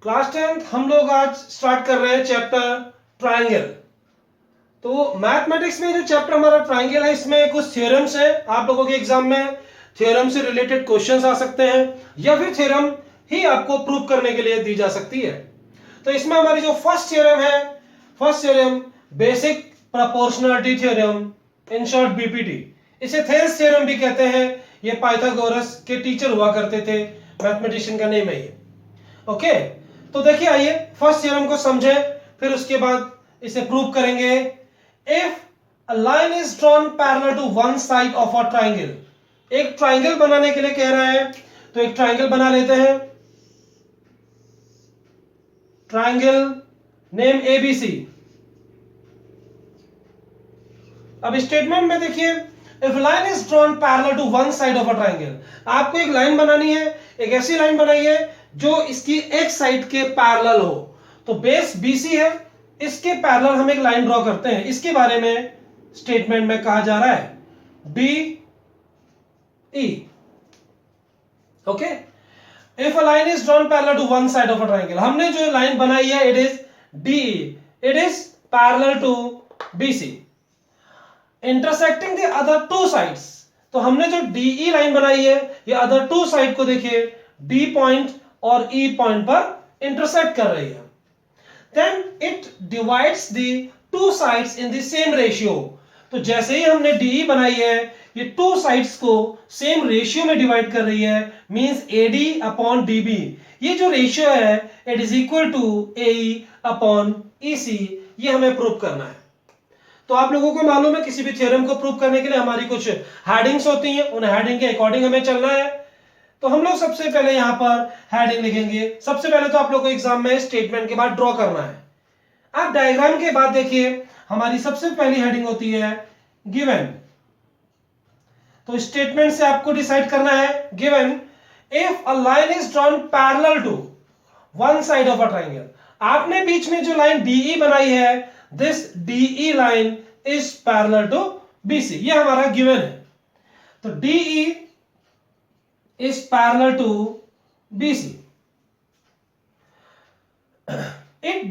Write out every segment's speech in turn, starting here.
Class 10th हम लोग आज स्टार्ट कर रहे हैं चैप्टर ट्रायंगल। तो मैथमेटिक्स में जो चैप्टर हमारा ट्रायंगल है, इसमें कुछ थ्योरम्स है। आप लोगों के एग्जाम में थ्योरम से रिलेटेड क्वेश्चंस आ सकते हैं या फिर थ्योरम ही आपको प्रूव करने के लिए दी जा सकती है। तो इसमें हमारी जो फर्स्ट थ्योरम है, first theorem basic proportionality theorem, in short BPT. इसे थेल्स थ्योरम भी कहते हैं। ये पाइथागोरस के टीचर हुआ करते थे, मैथमेटिशियन का नेम है ये। ओके, तो देखिए आइए फर्स्ट थ्योरम को समझें, फिर उसके बाद इसे प्रूव करेंगे। If a line is drawn parallel to one side of a triangle, एक ट्रायंगल बनाने के लिए कह रहा है, तो एक ट्रायंगल बना लेते हैं। Triangle name ABC. अब स्टेटमेंट में देखिए, if line is drawn parallel to one side of a triangle, आपको एक लाइन बनानी है, एक ऐसी लाइन बनाइए जो इसकी एक साइड के पैरेलल हो। तो बेस बीसी है, इसके पैरेलल हम एक लाइन ड्रॉ करते हैं। इसके बारे में स्टेटमेंट में कहा जा रहा है D E. Okay, if a line is drawn parallel to one side of a triangle, हमने जो लाइन बनाई है it is D, it is parallel to BC, intersecting the other two sides. तो हमने जो डीई लाइन बनाई है, ये अदर टू साइड को देखिए डी पॉइंट और ई पॉइंट पर इंटरसेक्ट कर रही है। Then it divides the two sides in the same ratio. तो जैसे ही हमने डीई बनाई है, ये टू साइड्स को सेम रेशियो में डिवाइड कर रही है, मींस एडी अपॉन डीबी। ये जो रेशियो है it is equal to AE upon EC. ये हमें प्रूव करना है। तो आप लोगों को मालूम है किसी भी थ्योरम को प्रूव करने के लिए हमारी कुछ हेडिंग्स होती हैं, उन हेडिंग के अकॉर्डिंग हमें चलना है। तो हम लोग सबसे पहले यहां पर हेडिंग लिखेंगे। सबसे पहले तो आप लोगों को एग्जाम में स्टेटमेंट के बाद ड्रॉ करना है। अब डायग्राम के बाद देखिए हमारी सबसे पहली हेडिंग होती है गिवन। तो स्टेटमेंट से आपको डिसाइड करना है given if a line is drawn parallel to one side of a triangle. आपने बीच में जो लाइन डीई बनाई है, this DE line is parallel to BC, ये हमारा गिवन है। तो DE is parallel to BC.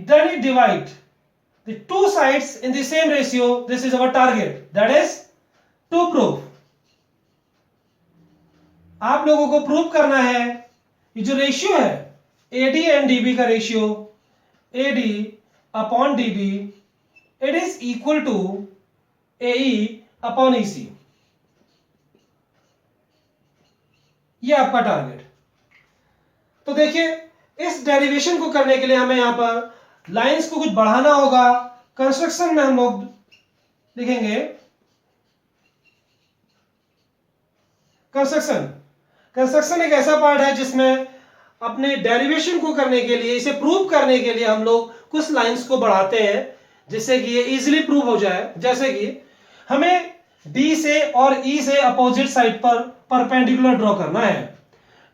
Then it divide the two sides in the same ratio. This is our target, that is to prove. आप लोगों को prove करना है ये जो रेशियो है AD एंड DB का ratio, AD upon DB, it is equal to AE upon EC। ये आपका टारगेट। तो देखिए इस डेरिवेशन को करने के लिए हमें यहां पर लाइंस को कुछ बढ़ाना होगा। कंस्ट्रक्शन में हम लोग लिखेंगे कंस्ट्रक्शन एक ऐसा पार्ट है जिसमें अपने डेरिवेशन को करने के लिए, इसे प्रूव करने के लिए हम लोग कुछ लाइंस को बढ़ाते हैं जिससे कि ये इजीली प्रूव हो जाए। जैसे कि हमें D से और E से अपोजिट साइड पर परपेंडिकुलर ड्रॉ करना है।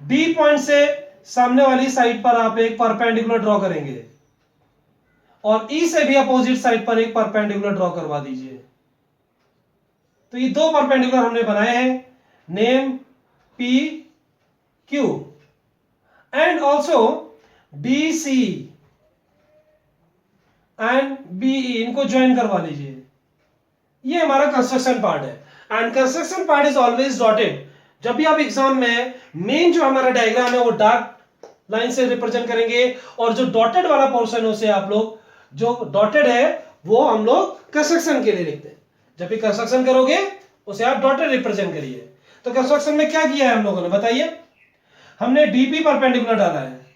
D पॉइंट से सामने वाली साइड पर आप एक परपेंडिकुलर ड्रॉ करेंगे और E से भी अपोजिट साइड पर एक परपेंडिकुलर ड्रॉ करवा दीजिए। तो ये दो परपेंडिकुलर हमने बनाए हैं, name P Q and also BC and BE, इनको ज्वाइन करवा लीजिए। ये हमारा कंस्ट्रक्शन पार्ट है and construction part is always dotted. जब भी आप एग्जाम में मेन जो हमारा डायग्राम है वो डार्क लाइन से रिप्रेजेंट करेंगे और जो डॉटेड वाला पोर्शन है उसे आप लोग, जो डॉटेड है वो हम लोग कंस्ट्रक्शन के लिए लिखते हैं। जब भी कंस्ट्रक्शन करोगे उसे आप डॉटेड रिप्रेजेंट करिए। तो कंस्ट्रक्शन में क्या किया है हम लोगों ने बताइए, हमने डीपी परपेंडिकुलर डाला है।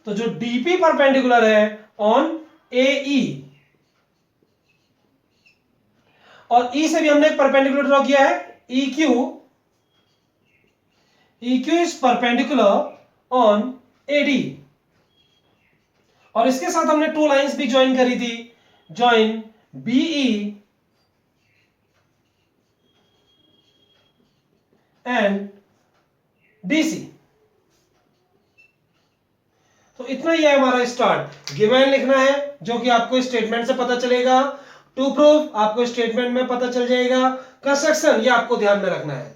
तो जो डीपी परपेंडिकुलर है ऑन AE और E से भी हमने एक परपेंडिकुलर ड्रॉ किया है EQ is perpendicular on AD और इसके साथ हमने टू लाइंस भी ज्वाइन करी थी, ज्वाइन BE एंड DC। तो इतना ही है हमारा स्टार्ट। गिवन लिखना है जो कि आपको स्टेटमेंट से पता चलेगा, टू प्रूफ आपको स्टेटमेंट में पता चल जाएगा, कंस्ट्रक्शन ये आपको ध्यान में रखना है।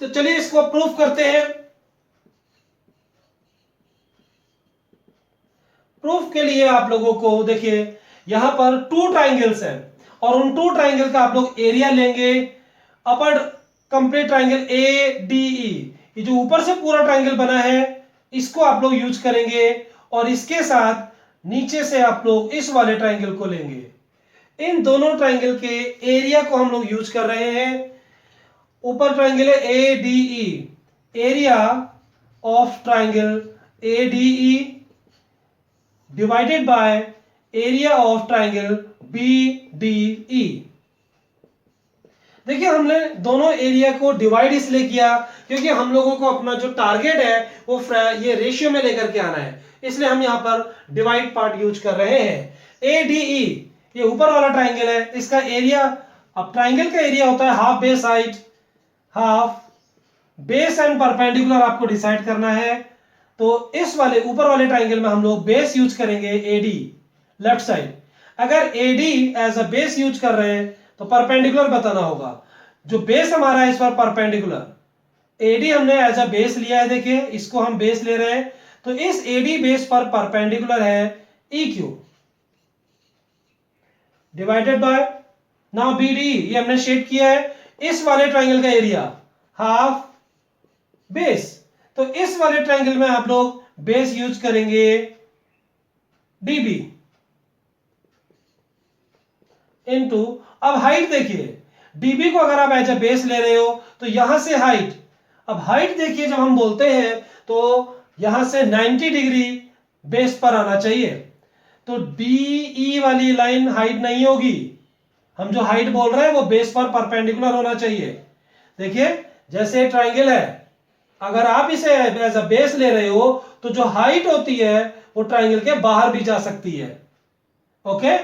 तो चलिए इसको प्रूफ करते हैं। प्रूफ के लिए आप लोगों को देखिए यहां पर टू ट्राइंगल्स हैं और उन टू ट्राइंगल का आप लोग एरिया लेंगे। Upper complete triangle A D E, ये जो ऊपर से पूरा ट्राइंगल बना है इसको आप लोग यूज करेंगे और इसके साथ नीचे से आप लोग इस वाले ट्राइंगल को लेंगे। इन दोनों ट्राइंगल के एरिया को हम लोग यूज कर रहे हैं। ऊपर ट्राइंगल है A D E, area of triangle A D E divided by area of triangle B D E. देखिए हमने दोनों एरिया को डिवाइड इसलिए किया क्योंकि हम लोगों को अपना जो टारगेट है वो ये रेशियो में लेकर के आना है, इसलिए हम यहां पर डिवाइड पार्ट यूज कर रहे हैं। ए डी ई ये ऊपर वाला ट्राइंगल है, इसका एरिया, अब ट्राइंगल का एरिया होता है half base height, half base and perpendicular आपको डिसाइड करना है। तो इस वाले ऊपर वाले ट्राइंगल में हम लोग बेस यूज करेंगे एडी लेफ्ट साइड। अगर AD as a base use कर रहे हैं तो परपेंडिकुलर बताना होगा। जो बेस हमारा है इस पर परपेंडिकुलर, एडी हमने एज अ बेस लिया है, देखिए इसको हम बेस ले रहे हैं, तो इस एडी बेस पर परपेंडिकुलर है E Q divided by, now BD ये हमने शेड किया है, इस वाले ट्राइंगल का एरिया हाफ बेस, तो इस वाले ट्राइंगल में आप लोग बेस यूज करेंगे डीबी इनटू, अब हाइट देखिए डीबी को अगर आप एज ए बेस ले रहे हो तो यहां से हाइट, अब हाइट देखिए जब हम बोलते हैं तो यहां से 90 डिग्री बेस पर आना चाहिए, तो डीई वाली लाइन हाइट नहीं होगी, हम जो हाइट बोल रहे हैं वो बेस पर परपेंडिकुलर होना चाहिए। देखिए जैसे ट्राइंगल है, अगर आप इसे एज अ बेस ले रहे हो तो जो हाइट होती है वो ट्राइंगल के बाहर भी जा सकती है। ओके,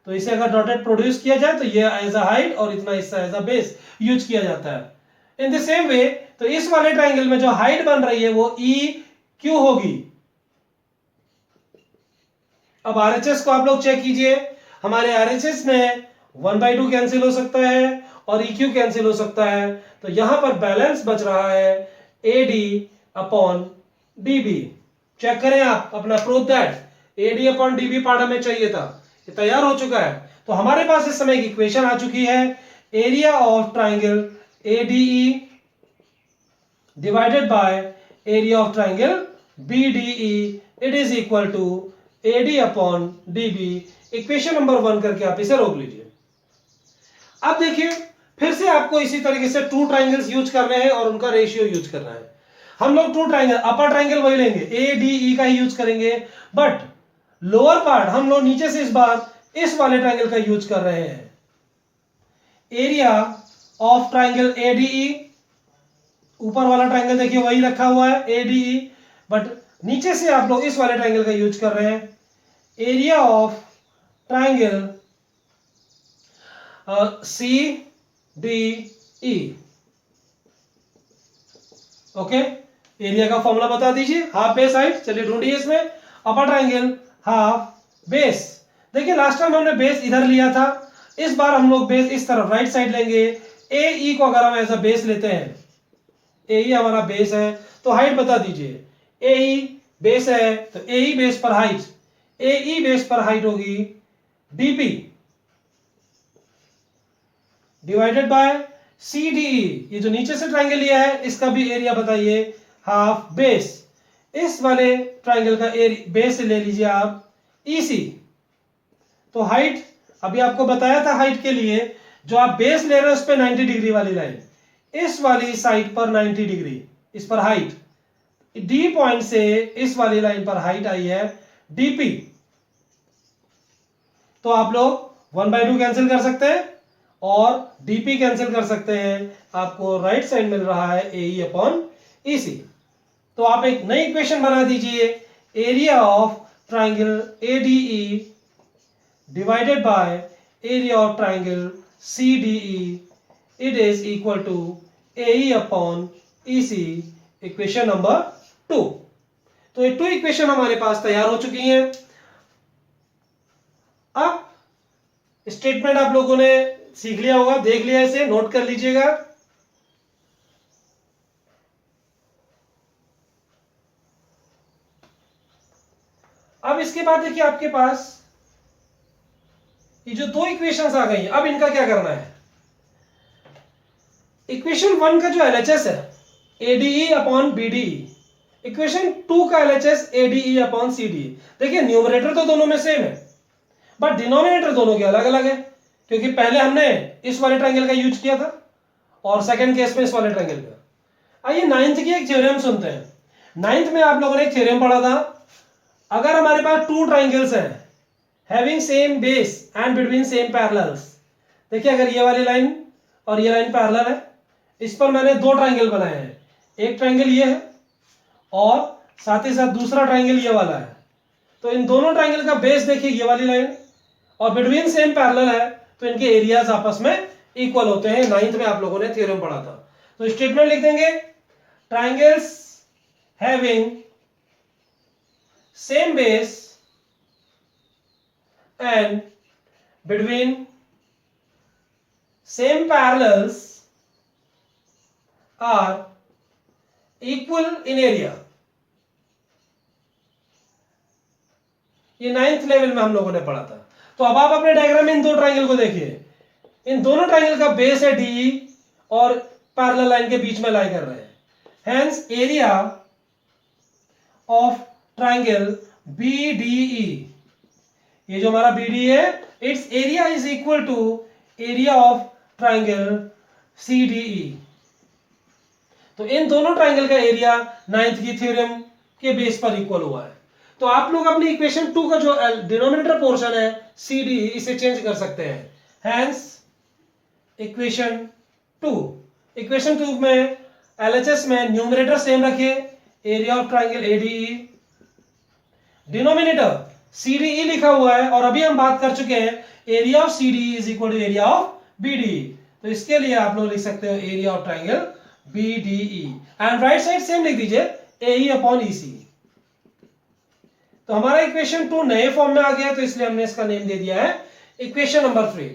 तो इसे अगर डॉटेड प्रोड्यूस किया जाए तो ये एज अ हाइट और इतना हिस्सा एज अ बेस यूज किया जाता है। इन द सेम वे तो इस वाले ट्राइंगल में जो हाइट बन रही है वो ई क्यू होगी। अब आरएचएस को आप लोग चेक कीजिए, हमारे आरएचएस में 1/2 कैंसिल हो सकता है और EQ कैंसिल हो सकता है, तो यहां पर बैलेंस बच रहा है AD अपॉन DB। चेक करें आप अपना proof that AD upon DB part हमें चाहिए था, ये तैयार हो चुका है। तो हमारे पास इस समय एक इक्वेशन आ चुकी है, area of triangle ADE divided by area of triangle BDE, it is equal to AD upon DB। Equation number 1 करके आप इसे रोक लीजिए। अब देखिए फिर से आपको इसी तरीके से टू ट्राइंगल्स यूज करने हैं और उनका रेशियो यूज करना है। हम लोग टू ट्राइंगल, अपर ट्राइंगल वही लेंगे ADE का ही यूज करेंगे, बट लोअर पार्ट हम लोग नीचे से इस बार इस वाले ट्राइंगल का यूज कर रहे हैं। एरिया ऑफ ट्राइंगल ADE, ऊपर वाला ट्राइंगल देखिए वही रखा हुआ है ADE, बट नीचे से आप लोग इस वाले ट्राइंगल का यूज कर रहे हैं। Area of triangle CDE। Okay, area का फॉर्मूला बता दीजिए, हाफ बेस हाइट, चलिए ढूंढिए इसमें। अपर ट्राइंगल हाफ बेस, देखिए लास्ट टाइम हमने बेस इधर लिया था, इस बार हम लोग बेस इस तरफ राइट साइड लेंगे। AE को अगर हम ऐसा बेस लेते हैं, AE हमारा बेस है, तो हाइट बता दीजिए। AE बेस है तो AE बेस पर हाइट, AE बेस पर हाइट होगी DP डिवाइडेड बाय CDE, ये जो नीचे से ट्राइंगल लिया है इसका भी एरिया बताइए हाफ बेस। इस वाले ट्राइंगल का बेस ले लीजिए आप EC, तो हाइट अभी आपको बताया था, हाइट के लिए जो आप बेस ले रहे हो उस पे 90 डिग्री वाली लाइन, इस वाली साइड पर 90 डिग्री, इस पर हाइट D पॉइंट से इस वाली लाइन पर हाइट आई है DP। तो आप लोग 1/2 कैंसिल कर सकते हैं और DP कैंसिल कर सकते हैं, आपको राइट साइड मिल रहा है AE अपॉन EC। तो आप एक नई इक्वेशन बना दीजिए, area of triangle ADE divided by area of triangle CDE, it is equal to AE upon EC, equation number 2। तो ये 2 इक्वेशन हमारे पास तैयार हो चुकी हैं। अब स्टेटमेंट आप लोगों ने सीख लिया होगा, देख लिया, इसे नोट कर लीजिएगा। अब इसके बाद देखिए आपके पास ये जो दो इक्वेशंस आ गई, अब इनका क्या करना है। इक्वेशन 1 का जो एलएचएस है एडीई अपॉन बीडीई, इक्वेशन 2 का एलएचएस एडीई अपॉन सीडीई। देखिए न्यूमरेटर तो दोनों में सेम है, बट डिनोमिनेटर दोनों के अलग अलग है, क्योंकि पहले हमने इस वाले ट्रायंगल का यूज किया था और सेकंड केस में इस वाले ट्रायंगल का। आइए नाइन्थ की एक थ्योरम सुनते हैं। नाइन्थ में आप लोगों ने एक थ्योरम पढ़ा था, अगर हमारे पास टू ट्रायंगल्स हैं having same base and between same parallels, देखिए अगर ये वाली लाइन और ये लाइन पैरेलल है, इस पर मैंने दो ट्रायंगल बनाए हैं, एक ट्रायंगल ये है और साथ ही साथ दूसरा ट्रायंगल ये वाला है। तो इन दोनों ट्रायंगल का बेस देखिए ये वाली लाइन और बिटवीन सेम पैरेलल है, तो इनके एरियाज आपस में इक्वल होते हैं। नाइन्थ में आप लोगों ने थ्योरम पढ़ा था। तो स्टेटमेंट लिख देंगे, triangles having same base and between same parallels are equal in area. ये नाइन्थ लेवल में हम लोगों ने पढ़ा था। तो अब आप अपने डायग्राम में इन दो ट्रायंगल को देखिए, इन दोनों ट्रायंगल का बेस है डीई और पैरेलल लाइन के बीच में लाई कर रहे हैं। Hence area of triangle BDE, ये जो हमारा बीडी है, its area is equal to area of triangle CDE. तो इन दोनों ट्रायंगल का एरिया नाइन्थ की थ्योरम के बेस पर इक्वल हुआ है। तो आप लोग अपनी इक्वेशन 2 का जो डिनोमिनेटर पोर्शन है सी इसे चेंज कर सकते हैं। हेंस इक्वेशन 2 में एलएचएस में न्यूमरेटर सेम रखिए, area of triangle ADE, denominator CDE लिखा हुआ है, और अभी हम बात कर चुके हैं area of CDE is equal to area of BDE. तो इसके लिए आप लोग लिख सकते हो area of triangle BDE and right side same लिख दीजिए एई अपॉन ईसी। तो हमारा इक्वेशन 2 नए फॉर्म में आ गया, तो इसलिए हमने इसका नेम दे दिया है इक्वेशन नंबर 3।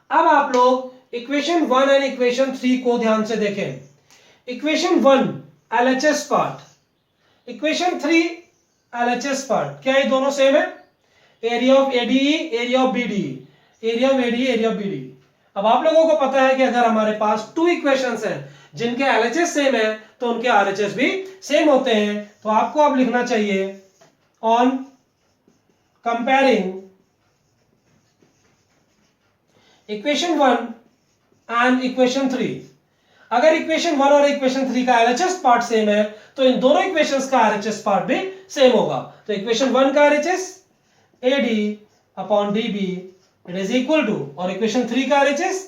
अब आप लोग इक्वेशन 1 एंड इक्वेशन 3 को ध्यान से देखें। Equation 1 LHS part, equation 3 LHS part, क्या ये दोनों सेम है? Area of ADE, area of BDE, area of ADE, area of BDE. अब आप लोगों को पता है कि अगर हमारे पास टू इक्वेशंस हैं जिनके एलएचएस सेम है तो उनके आरएचएस भी सेम होते हैं। तो आपको अब लिखना चाहिए on comparing equation 1 and equation 3, अगर इक्वेशन 1 और इक्वेशन 3 का एलएचएस पार्ट सेम है तो इन दोनों इक्वेशंस का आरएचएस पार्ट भी सेम होगा। तो इक्वेशन 1 का RHS AD upon DB it is equal to, और इक्वेशन 3 का RHS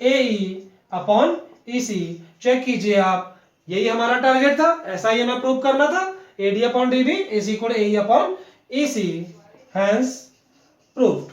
AE upon EC. Check कीजिए आप, यही हमारा टारगेट था, ऐसा ही हमें प्रूव करना था। AD upon DB is equal to AE upon EC, hence proved.